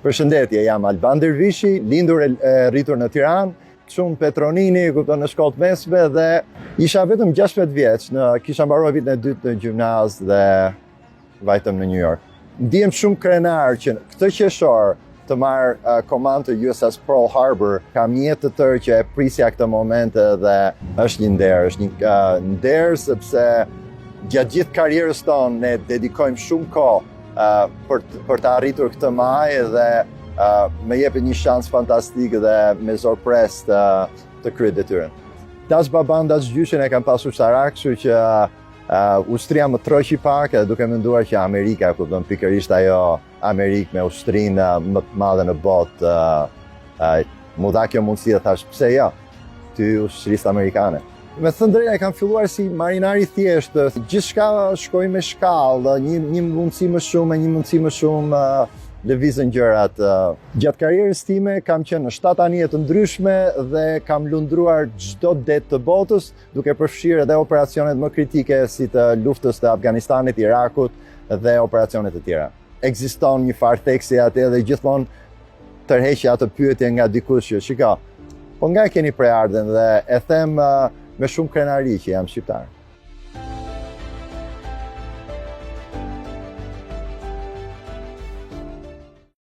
Përshëndetje, jam Alban Dervishi, lindur e rritur në Tiranë, shumë Petronini, kupton, në shkollë të mesme dhe isha vetëm 16 vjeç, kisha mbaruar vitin e dytë në gjimnaz dhe vajtëm në New York. Ndihem shumë krenar që këtë qershor të marr komandë të USS Pearl Harbor, kam një jetë të tërë që e prisja këtë moment dhe është një nder sepse gjatë gjithë karrierës tonë ne dedikojmë shumë kohë për të arritur këtë maj dhe me jepet një shans fantastik dhe me zorpres të kryet detyrën. Das baban, das gjyshin e kam pasur sarak, kështu që ushtria më troqi pak edhe duke menduar që Amerika, kupton, pikërisht ajo Amerikë me ushtrinë më të madhe në botë, mu dha kjo mundësi dhe thash, pse jo, ty ushtrisë amerikane. Me thënë drejtë, kam filluar si marinari thjeshtë, gjithçka shkoi me shkallë, një mundësi më shumë, një mundësi më shumë, lëvizën gjërat. Gjatë karrierës time kam qenë në 7 anije të ndryshme dhe kam lundruar çdo det të botës, duke përfshirë edhe operacionet më kritike si të luftës të Afganistanit, Irakut dhe operacionet të tjera. Ekziston një farë theksi atë dhe gjithmonë tërheqja atë pyetje nga dikush që shiko, po nga keni preardhën dhe e them me shumë krenari që jam shqiptar.